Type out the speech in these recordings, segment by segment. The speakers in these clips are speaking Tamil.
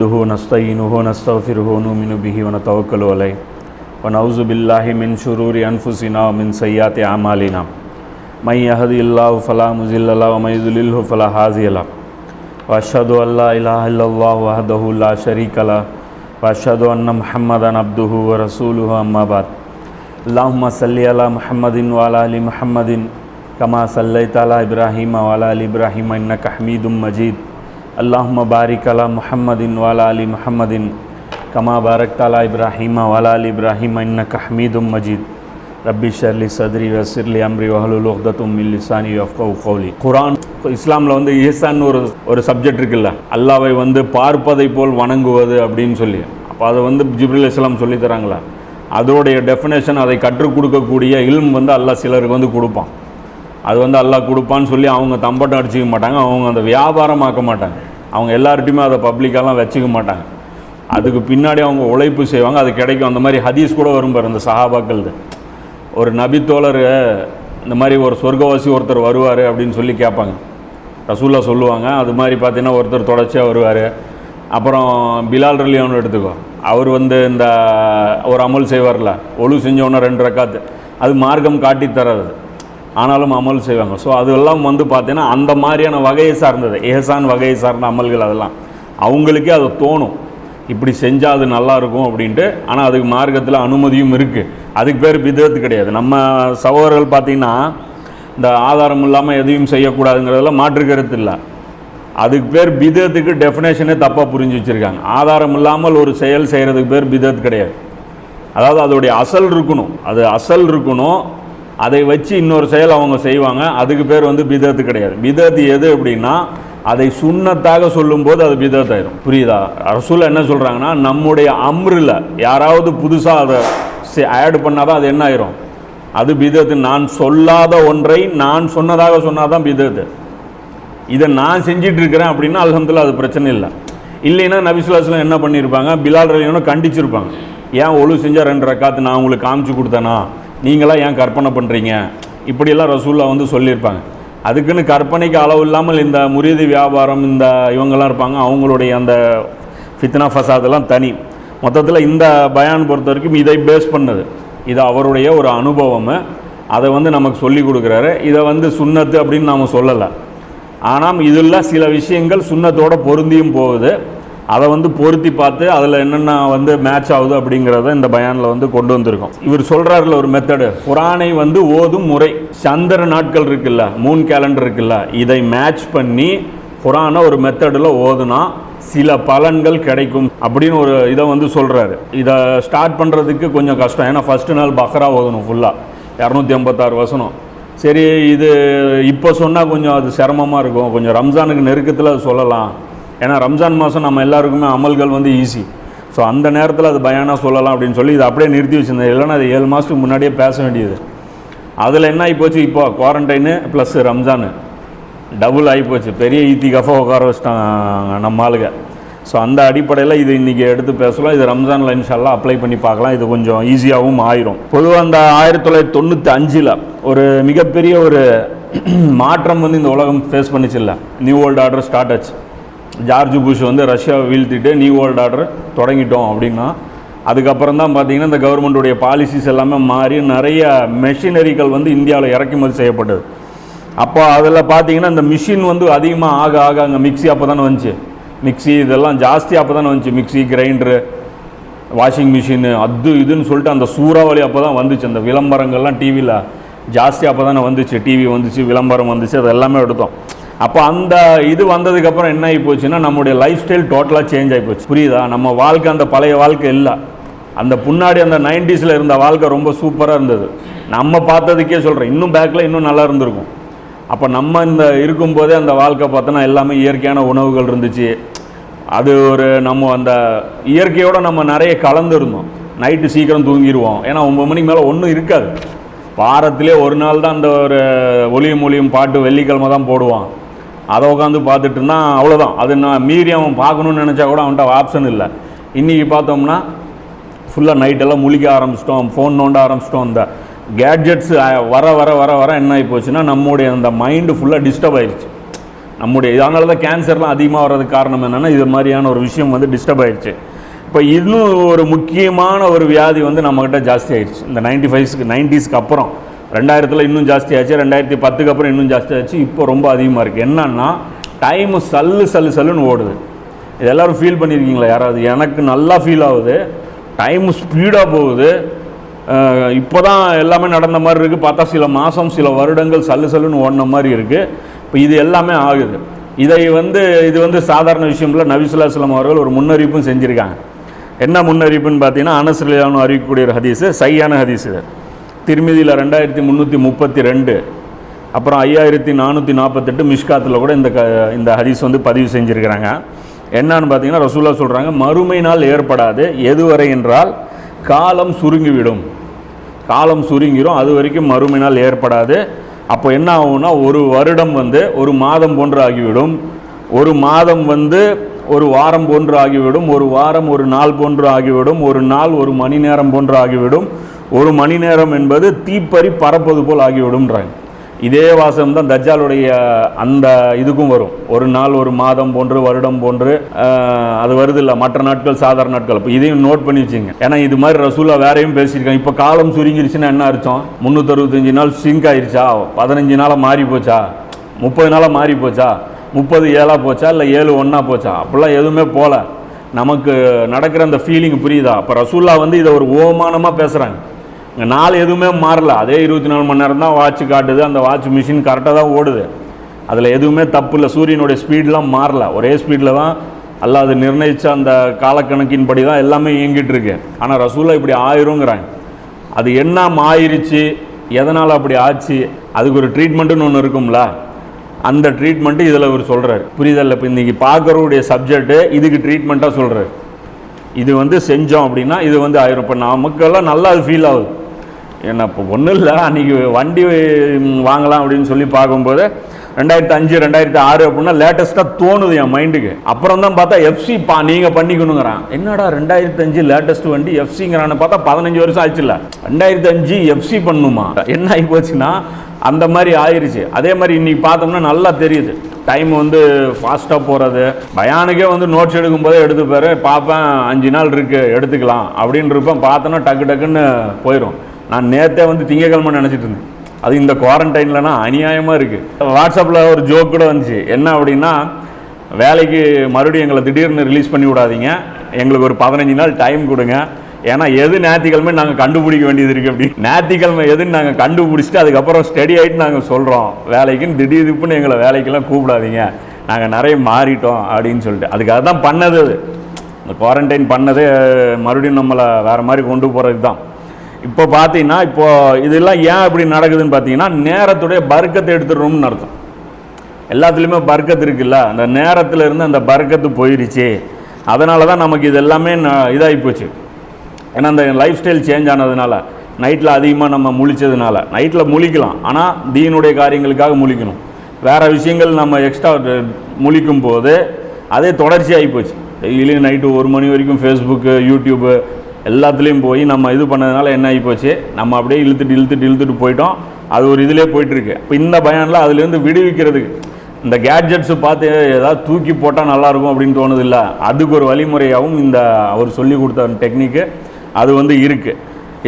نستعينه ونستغفره ونؤمن به ونتوكل عليه ونعوذ بالله من شرور أنفسنا ومن سيئات أعمالنا من يهده الله فلا مضل له ومن يضلل فلا هادي له وأشهد أن لا إله إلا الله وحده لا شريك له وأشهد أن محمدا عبده ورسوله أما بعد اللهم صل على محمد وعلى آل محمد كما صليت على إبراهيم وعلى آل إبراهيم إنك حميد مجيد اللهم بارك على محمد وعلى آل محمد كما باركت على إبراهيم وعلى آل إبراهيم إنك حميد مجيد ربي اشرح لي صدري ويسر لي أمري واحلل عقدة من لساني يفقهوا قولي. குர்ஆன் இஸ்லாமில் இஹ்சான் ஒரு சப்ஜெக்ட் இருக்குல்ல, அல்லாஹ்வை பார்ப்பதை போல் வணங்குவது அப்படின்னு சொல்லி. அப்போ அதை ஜிப்ரீல் அலைஹிஸ்ஸலாம் சொல்லி தராங்களா, அதோடைய டெஃபினேஷன், அதை கற்றுக் கொடுக்கக்கூடிய இல்ம் அல்லாஹ் சிலருக்கு கொடுப்பான். அது அல்லாஹ் கொடுப்பான்னு சொல்லி அவங்க தம்பட்டம் அடிச்சிக்க மாட்டாங்க, அவங்க அந்த வியாபாரமாக்க மாட்டாங்க, அவங்க எல்லார்ட்டையுமே அதை பப்ளிக்காலாம் வச்சுக்க மாட்டாங்க. அதுக்கு பின்னாடி அவங்க உழைப்பு செய்வாங்க, அது கிடைக்கும். அந்த மாதிரி ஹதீஸ் கூட வரும் பாரு, இந்த சஹாபாக்கள். ஒரு நபித்தோழர் இந்த மாதிரி ஒரு சொர்க்கவாசி ஒருத்தர் வருவார் அப்படின்னு சொல்லி கேட்பாங்க, ரசூல்லா சொல்லுவாங்க. அது மாதிரி பார்த்தீங்கன்னா ஒருத்தர் தொடர்ச்சியாக வருவார். அப்புறம் பிலால் ரலியல்லாஹு எடுத்துக்கோ, அவர் இந்த ஒரு அமல் செய்வார்ல, ஒழு செஞ்சவொன்னே 2 ரக்காத்து, அது மார்க்கம் காட்டி தராது, ஆனாலும் அமல் செய்வாங்க. ஸோ அதெல்லாம் பார்த்தீங்கன்னா அந்த மாதிரியான வகையை சார்ந்தது, ஏஹ்சான் வகையை சார்ந்த அமல்கள். அதெல்லாம் அவங்களுக்கே அது தோணும், இப்படி செஞ்சால் அது நல்லாயிருக்கும் அப்படின்ட்டு. ஆனால் அதுக்கு மார்க்கத்தில் அனுமதியும் இருக்குது. அதுக்கு பேர் பிதத்து கிடையாது. நம்ம சகோதரர்கள் பார்த்திங்கன்னா இந்த ஆதாரம் இல்லாமல் எதையும் செய்யக்கூடாதுங்கிறதெல்லாம் மாற்று கருத்து இல்லை. அதுக்கு பேர் பிதத்துக்கு டெஃபினேஷனே தப்பாக புரிஞ்சு வச்சுருக்காங்க. ஆதாரம் இல்லாமல் ஒரு செயல் செய்கிறதுக்கு பேர் பிதத்து கிடையாது. அதாவது அதோடைய அசல் இருக்கணும், அது அசல் இருக்கணும், அதை வச்சு இன்னொரு செயல் அவங்க செய்வாங்க, அதுக்கு பேர் பிதத்து கிடையாது. பிதத்து எது அப்படின்னா, அதை சுன்னத்தாக சொல்லும்போது அது பிதத் ஆயிரும். புரியுதா? ரசூல் என்ன சொல்கிறாங்கன்னா, நம்முடைய அம்ரில் யாராவது புதுசாக அதை ஆட் பண்ணாதான் அது என்ன ஆயிரும், அது பிதத்து. நான் சொல்லாத ஒன்றை நான் சொன்னதாக சொன்னால் தான் பிதத்து. இதை நான் செஞ்சிட்டு இருக்கிறேன் அப்படின்னா அல்ஹம்துலில்லாஹ் அது பிரச்சனை இல்லை. இல்லைன்னா நபி ஸல்லல்லாஹு அலைஹி வஸல்லம் என்ன பண்ணியிருப்பாங்க, பிலால் ரலியல்லாஹு கண்டிச்சிருப்பாங்க. ஏன் ஒழு செஞ்சால் 2 ரக்காத்து நான் உங்களுக்கு காமிச்சு கொடுத்தேனா, நீங்களாம் ஏன் கற்பனை பண்ணுறீங்க, இப்படியெல்லாம் ரசூல்லா சொல்லியிருப்பாங்க. அதுக்குன்னு கற்பனைக்கு அளவு இல்லாமல் இந்த முரீது வியாபாரம், இந்த இவங்கெல்லாம் இருப்பாங்க, அவங்களுடைய அந்த ஃபித்னா ஃபசாதெல்லாம் தனி. மொத்தத்தில் இந்த பயான் பொறுத்த வரைக்கும் இதை பேஸ் பண்ணது, இது அவருடைய ஒரு அனுபவம், அதை நமக்கு சொல்லி கொடுக்குறாரு. இதை சுன்னத்து அப்படின்னு நாம் சொல்லலை, ஆனால் இதில் சில விஷயங்கள் சுன்னத்தோடு பொருந்தியும் போகுது. அதை பொருத்தி பார்த்து அதில் என்னென்ன மேட்ச் ஆகுது அப்படிங்கிறத இந்த பயானில் கொண்டு வந்திருக்கோம். இவர் சொல்கிறாருல ஒரு மெத்தடு, குர்ஆனை ஓதும் முறை. சந்திர நாட்கள் இருக்குல்ல, மூன் கேலண்டர் இருக்குல்ல, இதை மேட்ச் பண்ணி குர்ஆனை ஒரு மெத்தடில் ஓதுனா சில பலன்கள் கிடைக்கும் அப்படின்னு ஒரு இதை சொல்கிறாரு. இதை ஸ்டார்ட் பண்ணுறதுக்கு கொஞ்சம் கஷ்டம், ஏன்னா ஃபஸ்ட்டு நாள் பக்ரா ஓதணும் ஃபுல்லாக 256 வசனம். சரி, இது இப்போ சொன்னால் கொஞ்சம் அது சிரமமாக இருக்கும், கொஞ்சம் ரம்ஜானுக்கு நெருக்கத்தில் அது சொல்லலாம், ஏன்னா ரம்ஜான் மாதம் நம்ம எல்லாருக்குமே அமல்கள் ஈஸி. ஸோ அந்த நேரத்தில் அது பயானாக சொல்லலாம் அப்படின்னு சொல்லி இதை அப்படியே நிறுத்தி வச்சுருந்தேன். இல்லைன்னா அது 7 மாதத்துக்கு முன்னாடியே பேச வேண்டியது. அதில் என்ன ஆகிப்போச்சு, இப்போ குவாரண்டைனு ப்ளஸ் ரம்ஜானு டபுள் ஆகிப்போச்சு. பெரிய ஈத்திகாஃபாக உட்கார வச்சிட்டாங்க நம்ம ஆளுங்க. ஸோ அந்த அடிப்படையில் இது இன்றைக்கி எடுத்து பேசலாம். இது ரம்ஜானில் இன்ஷா அல்லாஹ் அப்ளை பண்ணி பார்க்கலாம். இது கொஞ்சம் ஈஸியாகவும் ஆயிரும். பொதுவாக அந்த 1995 ஒரு மிகப்பெரிய ஒரு மாற்றம் இந்த உலகம் ஃபேஸ் பண்ணிச்சில்ல, நியூ வேர்ல்டு ஆர்டர் ஸ்டார்ட் ஆச்சு. ஜார்ஜ் புஷ் ரஷ்யாவை வீழ்த்திட்டு நியூ வேர்ல்டு ஆர்டர் தொடங்கிட்டோம் அப்படின்னா, அதுக்கப்புறம் தான் பார்த்திங்கன்னா இந்த கவர்மெண்ட்டுடைய பாலிசிஸ் எல்லாமே மாறி நிறைய மெஷினரிகள் இந்தியாவில் இறக்குமதி செய்யப்பட்டது. அப்போ அதில் பார்த்திங்கன்னா இந்த மிஷின் அதிகமாக ஆக ஆக அங்கே மிக்சி அப்போ தானே வந்துச்சு, மிக்சி இதெல்லாம் ஜாஸ்தி அப்போ தானே வந்துச்சு, மிக்சி, கிரைண்டரு, வாஷிங் மிஷினு, அது இதுன்னு சொல்லிட்டு அந்த சூறாவளி அப்போ தான் வந்துச்சு. அந்த விளம்பரங்கள்லாம் டிவியில் ஜாஸ்தி அப்போ தானே வந்துச்சு, டிவி வந்துச்சு, விளம்பரம் வந்துச்சு, அது எல்லாமே எடுத்தோம். அப்போ அந்த இது வந்ததுக்கப்புறம் என்ன ஆகி போச்சுன்னா, நம்முடைய லைஃப் ஸ்டைல் டோட்டலாக சேஞ்ச் ஆகி போச்சு. புரியுதா? நம்ம வாழ்க்கை அந்த பழைய வாழ்க்கை இல்லை, அந்த முன்னாடி அந்த 90s இருந்த வாழ்க்கை ரொம்ப சூப்பராக இருந்தது. நம்ம பார்த்ததுக்கே சொல்கிறேன், இன்னும் பேக்கில் இன்னும் நல்லா இருந்திருக்கும். அப்போ நம்ம இந்த இருக்கும்போதே அந்த வாழ்க்கை பார்த்தோன்னா எல்லாமே இயற்கையான உணவுகள் இருந்துச்சு. அது ஒரு நம்ம அந்த இயற்கையோடு நம்ம நிறைய கலந்துருந்தோம். நைட்டு சீக்கிரம் தூங்கிடுவோம், ஏன்னா 9 மணிக்கு மேலே ஒன்றும் இருக்காது. வாரத்திலே ஒரு நாள் தான் அந்த ஒரு ஒளியும் ஒளியும் பாட்டு வெள்ளிக்கிழமை தான் போடுவான், அதை உட்காந்து பார்த்துட்டு இருந்தான், அவ்வளோதான். அது நான் மீறி அவன் பார்க்கணுன்னு நினச்சா கூட அவன்கிட்ட ஆப்ஷன் இல்லை. இன்றைக்கி பார்த்தோம்னா ஃபுல்லாக நைட்டெல்லாம் முழிக்க ஆரம்பிச்சிட்டோம், ஃபோன் நோண்ட ஆரம்பிச்சிட்டோம். இந்த கேட்ஜெட்ஸ் வர வர வர வர என்ன ஆகி போச்சுன்னா, நம்முடைய அந்த மைண்டு ஃபுல்லாக டிஸ்டர்ப் ஆயிடுச்சு. நம்முடைய அதனால தான் கேன்சர்லாம் அதிகமாக வர்றதுக்கு காரணம் என்னென்னா இது மாதிரியான ஒரு விஷயம் வந்து டிஸ்டர்ப் ஆயிடுச்சு. இப்போ இன்னும் ஒரு முக்கியமான ஒரு வியாதி வந்து நம்மக்கிட்ட ஜாஸ்தி ஆயிடுச்சு. இந்த 90s அப்புறம் 2000 இன்னும் ஜாஸ்தி ஆச்சு, 2010 அப்புறம் இன்னும் ஜாஸ்தி ஆச்சு, இப்போ ரொம்ப அதிகமாக இருக்குது. என்னன்னா டைமு சல்லுன்னு ஓடுது. இது எல்லோரும் ஃபீல் பண்ணியிருக்கீங்களா யாராவது? எனக்கு நல்லா ஃபீல் ஆகுது. டைமு ஸ்பீடாக போகுது. இப்போ தான் எல்லாமே நடந்த மாதிரி இருக்குது. பார்த்தா சில மாதம் சில வருடங்கள் சல்லுன்னு ஓடின மாதிரி இருக்குது. இப்போ இது எல்லாமே ஆகுது. இது வந்து சாதாரண விஷயம் இல்லை. நபி ஸல்லல்லாஹு அலைஹி வஸல்லம் அவர்கள் ஒரு முன்னறிவிப்பும் செஞ்சுருக்காங்க. என்ன முன்னறிவிப்புன்னு பார்த்தீங்கன்னா, அனஸ் ரலியல்லாஹு அறிவிக்கக்கூடிய ஒரு ஹதீஸு, சையான ஹதீஸு. திர்மிதியில் 2332, அப்புறம் 5448 மிஷ்காத்தில் கூட இந்த ஹதீஸ் வந்து பதிவு செஞ்சுருக்கிறாங்க. என்னன்னு பார்த்தீங்கன்னா, ரசூலுல்லாஹ் சொல்கிறாங்க, மறுமை நாள் ஏற்படாது எதுவரை என்றால் காலம் சுருங்கிவிடும். காலம் சுருங்கிடும், அது வரைக்கும் மறுமை நாள் ஏற்படாது. அப்போ என்ன ஆகும்னா, ஒரு வருடம் வந்து ஒரு மாதம் போன்று ஆகிவிடும், ஒரு மாதம் வந்து ஒரு வாரம் போன்று ஆகிவிடும், ஒரு வாரம் ஒரு நாள் போன்று ஆகிவிடும், ஒரு நாள் ஒரு மணி நேரம் போன்று ஆகிவிடும், ஒரு மணி நேரம் என்பது தீப்பறி பறப்பது போல் ஆகிவிடும்ன்றாங்க. இதே வாசகம் தான் தஜ்ஜாலுடைய அந்த இதுக்கும் வரும். ஒரு நாள் ஒரு மாதம் போன்று, வருடம் போன்று, அது வருது இல்லை மற்ற நாட்கள் சாதாரண நாட்கள். இப்போ இதையும் நோட் பண்ணி வச்சுங்க. ஏன்னா இது மாதிரி ரசூலா வேறையும் பேசியிருக்காங்க. இப்போ காலம் சுருங்கிருச்சுன்னா என்ன அர்த்தம்? 365 நாள் சிங்க் ஆயிடுச்சா? 15 நாளாக மாறி போச்சா? 30 நாளாக மாறி போச்சா? 30 7ஆக போச்சா? இல்லை 7 1ஆக போச்சா? அப்படிலாம் எதுவுமே போகல. நமக்கு நடக்கிற அந்த ஃபீலிங் புரியுதா? அப்போ ரசூல்லா வந்து இதை ஒரு ஓமானமாக பேசுகிறாங்க. இங்கே நாள் எதுவுமே மாறல, அதே 24 மணி நேரம் தான் வாட்ச் காட்டுது. அந்த வாட்ச் மிஷின் கரெக்டாக தான் ஓடுது, அதில் எதுவுமே தப்பு இல்லை. சூரியனுடைய ஸ்பீடெலாம் மாறல, ஒரே ஸ்பீடில் தான் அல்லாஹ் அது நிர்ணயித்த அந்த காலக்கணக்கின்படி தான் எல்லாமே இயங்கிட்டு இருக்கு. ஆனால் ரசூல்லா இப்படி ஆயிருங்கிறாங்க. அது என்ன ஆயிருச்சு, எதனால் அப்படி ஆச்சு, அதுக்கு ஒரு ட்ரீட்மெண்ட்டுன்னு ஒன்று இருக்கும்ல, அந்த ட்ரீட்மெண்ட்டு இதில் அவர் சொல்கிறார். புரியுதல்ல? இப்போ இன்றைக்கி பார்க்குறவுடைய சப்ஜெக்ட்டு இதுக்கு ட்ரீட்மெண்ட்டாக சொல்கிறார். இது வந்து செஞ்சோம் அப்படின்னா இது வந்து ஆயிரும். இப்போ நமக்கெல்லாம் நல்லா அது ஃபீல் ஆகுது. ஏன்னா இப்போ ஒன்றும் இல்லை, அன்றைக்கி வண்டி வாங்கலாம் அப்படின்னு சொல்லி பார்க்கும்போது 2005 2006 அப்படின்னா லேட்டஸ்ட்டாக தோணுது என் மைண்டுக்கு. அப்புறம் தான் பார்த்தா எஃப்சி நீங்கள் பண்ணிக்கணுங்கிறான். என்னடா 2005 லேட்டஸ்ட் வண்டி எஃப்சிங்கிறான்னு பார்த்தா 15 வருஷம் ஆச்சு. இல்லை 2005 எஃப்சி பண்ணணுமா? என்ன ஆகி போச்சுன்னா அந்த மாதிரி ஆயிடுச்சு. அதே மாதிரி இன்றைக்கி பார்த்தோம்னா நல்லா தெரியுது, டைம் வந்து ஃபாஸ்ட்டாக போகிறது. பயானுக்கே வந்து நோட்ஸ் எடுக்கும்போதே எடுத்துப்பார், பார்ப்பேன் 5 நாள் இருக்குது எடுத்துக்கலாம் அப்படின்னு இருப்பேன். பார்த்தோன்னா டக்குன்னு போயிடும். நான் நேற்றே வந்து திங்கக்கிழமை நினச்சிட்டு இருந்தேன். அது இந்த குவாரண்டைன்லனா அநியாயமாக இருக்குது. வாட்ஸ்அப்பில் ஒரு ஜோக் கூட வந்துச்சு. என்ன அப்படின்னா, வேலைக்கு மறுபடியும் எங்களை திடீர்னு ரிலீஸ் பண்ணி விடாதீங்க, எங்களுக்கு ஒரு 15 நாள் டைம் கொடுங்க, ஏன்னா எது ஞாயிற்றுக்கிழமை நாங்கள் கண்டுபிடிக்க வேண்டியது இருக்குது. அப்படி ஞாயிற்றுக்கிழமை எதுன்னு நாங்கள் கண்டுபிடிச்சிட்டு அதுக்கப்புறம் ஸ்டடி ஆகிட்டு நாங்கள் சொல்கிறோம் வேலைக்குன்னு. திடீர்னு எங்களை வேலைக்கெல்லாம் கூப்பிடாதீங்க, நாங்கள் நிறைய மாறிட்டோம் அப்படின்னு சொல்லிட்டு. அதுக்காக தான் பண்ணது. அது இந்த குவாரண்டைன் பண்ணது மறுபடியும் நம்மளை வேறு மாதிரி கொண்டு போகிறதுக்கு தான். இப்போ பார்த்தீங்கன்னா, இப்போது இதெல்லாம் ஏன் இப்படி நடக்குதுன்னு பார்த்தீங்கன்னா, நேரத்துடைய பர்க்கத்தை எடுத்துடணும்னு அர்த்தம். எல்லாத்துலேயுமே பர்க்கத்து இருக்குல்ல, அந்த நேரத்தில் இருந்து அந்த பர்க்கத்து போயிடுச்சு. அதனால தான் நமக்கு இது எல்லாமே இதாகி போச்சு. ஏன்னா அந்த லைஃப் ஸ்டைல் சேஞ்ச் ஆனதுனால, நைட்டில் அதிகமாக நம்ம முழிச்சதுனால. நைட்டில் முழிக்கலாம், ஆனால் தீனுடைய காரியங்களுக்காக முழிக்கணும். வேறு விஷயங்கள் நம்ம எக்ஸ்ட்ரா முழிக்கும் போது அதே தொடர்ச்சி ஆகி போச்சு. டெய்லியும் நைட்டு 1 மணி வரைக்கும் ஃபேஸ்புக்கு யூடியூப்பு எல்லாத்துலேயும் போய் நம்ம இது பண்ணதுனால என்ன ஆகி போச்சு, நம்ம அப்படியே இழுத்துட்டு போயிட்டோம். அது ஒரு இதிலே போயிட்டுருக்கு. இப்போ இந்த பயானில் அதுலேருந்து விடுவிக்கிறதுக்கு இந்த கேட்ஜெட்ஸு பார்த்து ஏதாவது தூக்கி போட்டால் நல்லாயிருக்கும் அப்படின்னு தோணுது இல்லை, அதுக்கு ஒரு வழிமுறையாகவும் இந்த அவர் சொல்லி கொடுத்த டெக்னிக்கு அது வந்து இருக்குது.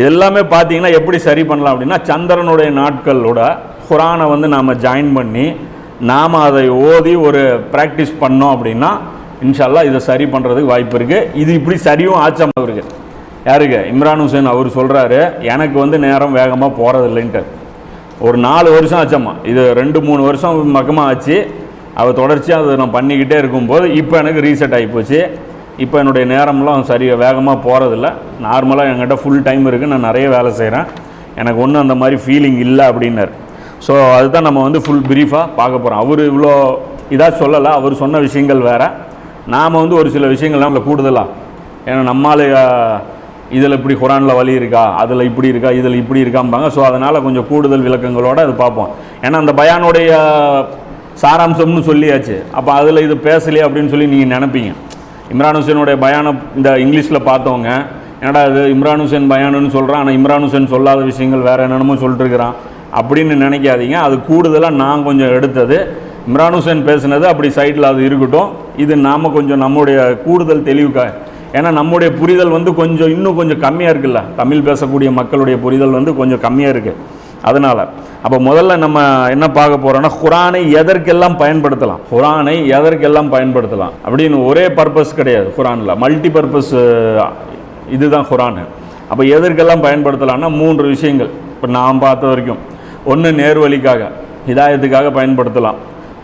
இதெல்லாமே பார்த்தீங்கன்னா எப்படி சரி பண்ணலாம் அப்படின்னா, சந்திரனுடைய நாட்களோட குரானை வந்து நாம் ஜாயின் பண்ணி நாம் அதை ஓதி ஒரு ப்ராக்டிஸ் பண்ணோம் அப்படின்னா இன்ஷா அல்லாஹ் இதை சரி பண்ணுறதுக்கு வாய்ப்பு இருக்குது. இது இப்படி சரியும் ஆச்சம் இருக்குது. யாருக்கு? இம்ரான் ஹுசைன் அவர் சொல்கிறாரு, எனக்கு வந்து நேரம் வேகமாக போகிறதில்லைன்ட்டு. ஒரு 4 வருஷம் ஆச்சம்மா, இது 2-3 வருஷம் பக்கமாக ஆச்சு. அவர் தொடர்ச்சியாக அதை நான் பண்ணிக்கிட்டே இருக்கும்போது இப்போ எனக்கு ரீசெட் ஆகி போச்சு. இப்போ என்னுடைய நேரம்லாம் சரியாக வேகமாக போகிறதில்ல. நார்மலாக என்கிட்ட ஃபுல் டைம் இருக்குது, நான் நிறைய வேலை செய்கிறேன், எனக்கு ஒன்றும் அந்த மாதிரி ஃபீலிங் இல்லை அப்படின்னார். ஸோ அதுதான் நம்ம வந்து ஃபுல் ப்ரீஃபாக பார்க்க போகிறோம். அவர் இவ்வளோ இதாக சொல்லலை, அவர் சொன்ன விஷயங்கள் வேறு. நாம் வந்து ஒரு சில விஷயங்கள்லாம் நம்மளை கூடுதலாக, ஏன்னா நம்மளால் இதில் இப்படி குரானில் வழி இருக்கா, அதில் இப்படி இருக்கா, இதில் இப்படி இருக்காம்பாங்க. ஸோ அதனால் கொஞ்சம் கூடுதல் விளக்கங்களோடு அது பார்ப்போம். ஏன்னா அந்த பயானுடைய சாராம்சம்னு சொல்லியாச்சு, அப்போ அதில் இது பேசலையே அப்படின்னு சொல்லி நீங்கள் நினைப்பீங்க. இம்ரான் ஹுசைனுடைய பயானை இந்த இங்கிலீஷில் பார்த்தவங்க, என்னடா இது இம்ரான் ஹுசைன் பயானுன்னு சொல்கிறான், ஆனால் இம்ரான் ஹுசைன் சொல்லாத விஷயங்கள் வேறு என்னென்னமோ சொல்லிட்டுருக்கிறான் அப்படின்னு நினைக்காதீங்க. அது கூடுதலாக நான் கொஞ்சம் எடுத்தது. இம்ரான் ஹுசைன் பேசுனது அப்படி சைடில் அது இருக்கட்டும். இது நாம் கொஞ்சம் நம்முடைய கூடுதல் தெளிவுக்காக, ஏன்னா நம்முடைய புரிதல் வந்து கொஞ்சம் இன்னும் கொஞ்சம் கம்மியாக இருக்குல்ல, தமிழ் பேசக்கூடிய மக்களுடைய புரிதல் வந்து கொஞ்சம் கம்மியாக இருக்குது. அதனால் அப்போ முதல்ல நம்ம என்ன பார்க்க போகிறோன்னா, குரானை எதற்கெல்லாம் பயன்படுத்தலாம், குரானை எதற்கெல்லாம் பயன்படுத்தலாம் அப்படின்னு ஒரே பர்பஸ் கிடையாது குரானில், மல்டி பர்பஸ் இதுதான் குரானு. அப்போ எதற்கெல்லாம் பயன்படுத்தலாம்னா 3 விஷயங்கள் இப்போ நான் பார்த்த வரைக்கும். ஒன்று நேர்வழிக்காக, ஹிதாயத்துக்காக பயன்படுத்தலாம்.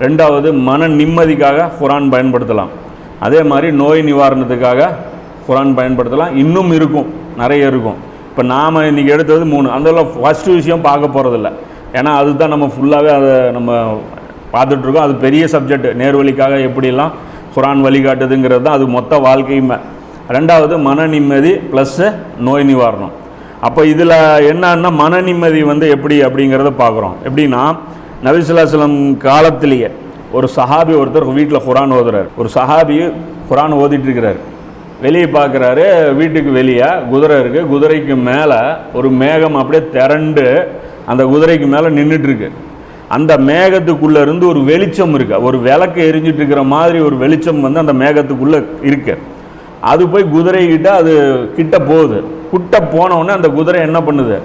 2வது மன நிம்மதிக்காக குரான் பயன்படுத்தலாம். அதே மாதிரி நோய் நிவாரணத்துக்காக குரான் பயன்படுத்தலாம். இன்னும் இருக்கும், நிறைய இருக்கும். இப்போ நாம் இன்றைக்கி எடுத்தது 3. அதில் ஃபஸ்ட்டு விஷயம் பார்க்க போகிறதில்ல, ஏன்னா அதுதான் நம்ம ஃபுல்லாகவே அதை நம்ம பார்த்துட்ருக்கோம். அது பெரிய சப்ஜெக்ட். நேர்வழிக்காக எப்படிலாம் குரான் வழிகாட்டுதுங்கிறது தான் அது மொத்த வாழ்க்கையுமே. 2வது மன நிம்மதி ப்ளஸ்ஸு நோய் நிவாரணம். அப்போ இதில் என்னன்னா மன நிம்மதி வந்து எப்படி அப்படிங்கிறத பார்க்குறோம். எப்படின்னா, நபி ஸல்லல்லாஹு அலைஹி வஸல்லம் காலத்திலேயே ஒரு சஹாபி ஒருத்தர் வீட்டில் குரான் ஓதுறாரு. ஒரு சஹாபி குரான் ஓதிட்டு இருக்கிறார். வெளியே பார்க்குறாரு, வீட்டுக்கு வெளியே குதிரை இருக்குது. குதிரைக்கு மேலே ஒரு மேகம் அப்படியே திரண்டு அந்த குதிரைக்கு மேலே நின்றுட்டுருக்கு. அந்த மேகத்துக்குள்ளே இருந்து ஒரு வெளிச்சம் இருக்குது. ஒரு விளக்கு எரிஞ்சிட்டு இருக்கிற மாதிரி ஒரு வெளிச்சம் வந்து அந்த மேகத்துக்குள்ளே இருக்கு. அது போய் குதிரைக்கிட்ட அது கிட்ட போகுது. கிட்ட போனவுடனே அந்த குதிரை என்ன பண்ணுது,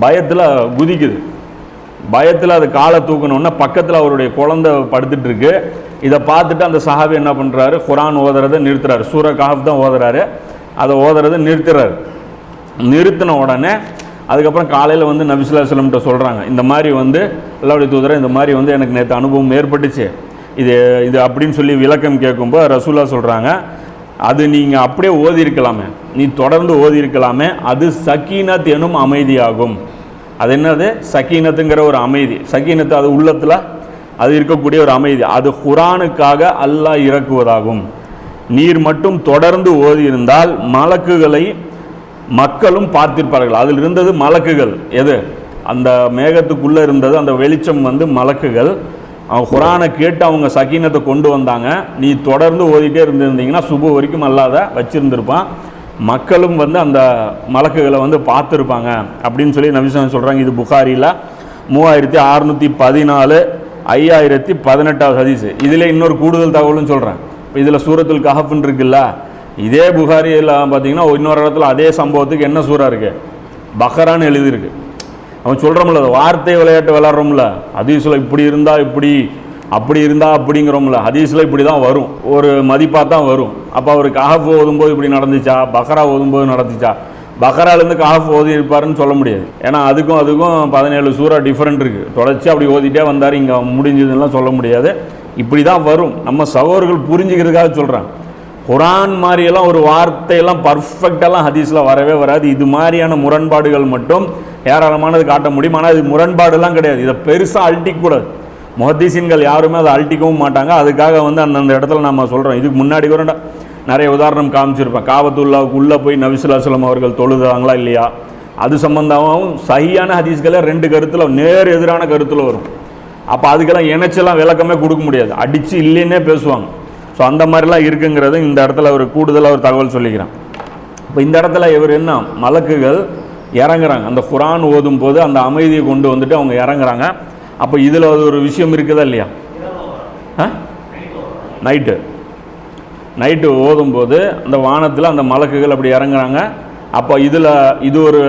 பயத்தில் குதிக்குது. பயத்தில் அது காலை தூக்கணுன்னா பக்கத்தில் அவருடைய குழந்தை படுத்துட்டு இருக்கு. இதை பார்த்துட்டு அந்த சஹாபி என்ன பண்ணுறாரு, குரான் ஓதுறதை நிறுத்துறாரு. சூரா கஹஃப் தான் ஓதுறாரு, அதை ஓதுறதை நிறுத்துறாரு. நிறுத்தின உடனே அதுக்கப்புறம் காலையில் வந்து நபி ஸல்லல்லாஹு அலைஹி வஸல்லம் சொல்கிறாங்க, இந்த மாதிரி வந்து அல்லாஹ்வுடைய தூதரை இந்த மாதிரி வந்து எனக்கு நேற்று அனுபவம் ஏற்பட்டுச்சு, இது அப்படின்னு சொல்லி விளக்கம் கேட்கும்போது ரசூலுல்லாஹ் சொல்கிறாங்க, அது நீங்கள் அப்படியே ஓதி இருக்கலாமே, நீ தொடர்ந்து ஓதி இருக்கலாமே, அது சக்கீனத் எனும் அமைதியாகும். அது என்னது, சக்கீனத்துங்கிற ஒரு அமைதி. சக்கீனத்து அது உள்ளத்தில் அது இருக்கக்கூடிய ஒரு அமைதி. அது குரானுக்காக அல்லாஹ் இறக்குவதாகும். நீர் மட்டும் தொடர்ந்து ஓதி இருந்தால் மலக்குகளை மக்களும் பார்த்திருப்பார்கள். அதில் இருந்தது மலக்குகள். எது, அந்த மேகத்துக்குள்ளே இருந்தது அந்த வெளிச்சம் வந்து மலக்குகள். அவங்க குரானை கேட்டு அவங்க சக்கீனத்தை கொண்டு வந்தாங்க. நீ தொடர்ந்து ஓதிட்டே இருந்திருந்தீங்கன்னா சுபு வரைக்கும் அல்லாத வச்சிருந்திருப்பான். மக்களும் வந்து அந்த மலக்குகளை வந்து பார்த்துருப்பாங்க அப்படின்னு சொல்லி நபி ஸல்லல்லாஹு அலைஹி வஸல்லம் சொல்கிறாங்க. இது புகாரியில் 3614 5018வது ஹதீஸ். இதில் இன்னொரு கூடுதல் தகவலும் சொல்கிறேன். இப்போ இதில் சூரத்துல் கஹஃப்னு இருக்குல்ல, இதே புகாரியில் பார்த்தீங்கன்னா இன்னொரு இடத்துல அதே சம்பவத்துக்கு என்ன சூறா இருக்குது, பக்ரான்னு எழுதியிருக்கு. அவன் சொல்கிறோம்ல, வார்த்தை விளையாட்டு விளாட்றோம்ல, ஹதீஸில் இப்படி இருந்தால் இப்படி, அப்படி இருந்தால் அப்படிங்கிறோம்ல, ஹதீஸில் இப்படி தான் வரும், ஒரு மதிப்பாக தான் வரும். அப்போ அவர் கஹஃப் ஓதும்போது இப்படி நடந்துச்சா, பக்ரா ஓதும்போது நடந்துச்சா, பக்ராலேருந்து கஹஃப் ஓதி இருப்பாருன்னு சொல்ல முடியாது. ஏன்னா அதுக்கும் 17 சூறா டிஃப்ரெண்ட் இருக்குது. தொடர்ச்சி அப்படி ஓதிட்டே வந்தார், இங்கே முடிஞ்சதுன்னெலாம் சொல்ல முடியாது. இப்படி தான் வரும். நம்ம சகோதரர்கள் புரிஞ்சுக்கிறதுக்காக சொல்கிறேன். குரான் மாதிரியெல்லாம் ஒரு வார்த்தையெல்லாம் பர்ஃபெக்டெல்லாம் ஹதீஸில் வரவே வராது. இது மாதிரியான முரண்பாடுகள் மட்டும் ஏராளமானது காட்ட முடியும். ஆனால் இது முரண்பாடுலாம் கிடையாது. இதை பெருசாக அழட்டிக்கூடாது. முஹத்திஸீன்கள் யாருமே அதை அழட்டிக்கவும் மாட்டாங்க. அதுக்காக வந்து அந்தந்த இடத்துல நம்ம சொல்கிறோம். இதுக்கு முன்னாடி கூட நிறைய உதாரணம் காமிச்சிருப்பேன். காபத்துல்லாவுக்கு உள்ளே போய் நபி ஸல்லல்லாஹு அலைஹி வஸல்லம் அவர்கள் தொழுதாங்களா இல்லையா, அது சம்பந்தமாகவும் சஹியான ஹதீஸ்களை 2 கருத்தில் நேர் எதிரான கருத்தில் வரும். அப்போ அதுக்கெல்லாம் இணைச்செல்லாம் விளக்கமே கொடுக்க முடியாது, அடித்து இல்லைன்னே பேசுவாங்க. ஸோ அந்த மாதிரிலாம் இருக்குங்கிறது இந்த இடத்துல ஒரு கூடுதலாக ஒரு தகவல் சொல்லிக்கிறேன். இப்போ இந்த இடத்துல இவர் என்ன, மலக்குகள் இறங்குறாங்க. அந்த குரான் ஓதும் போது அந்த அமைதியை கொண்டு வந்துட்டு அவங்க இறங்குறாங்க. அப்போ இதில் ஒரு விஷயம் இருக்குதா இல்லையா, நைட்டு ஓதும்போது அந்த வானத்தில் அந்த மலக்குகள் அப்படி இறங்குறாங்க. அப்போ இதில் இது ஒரு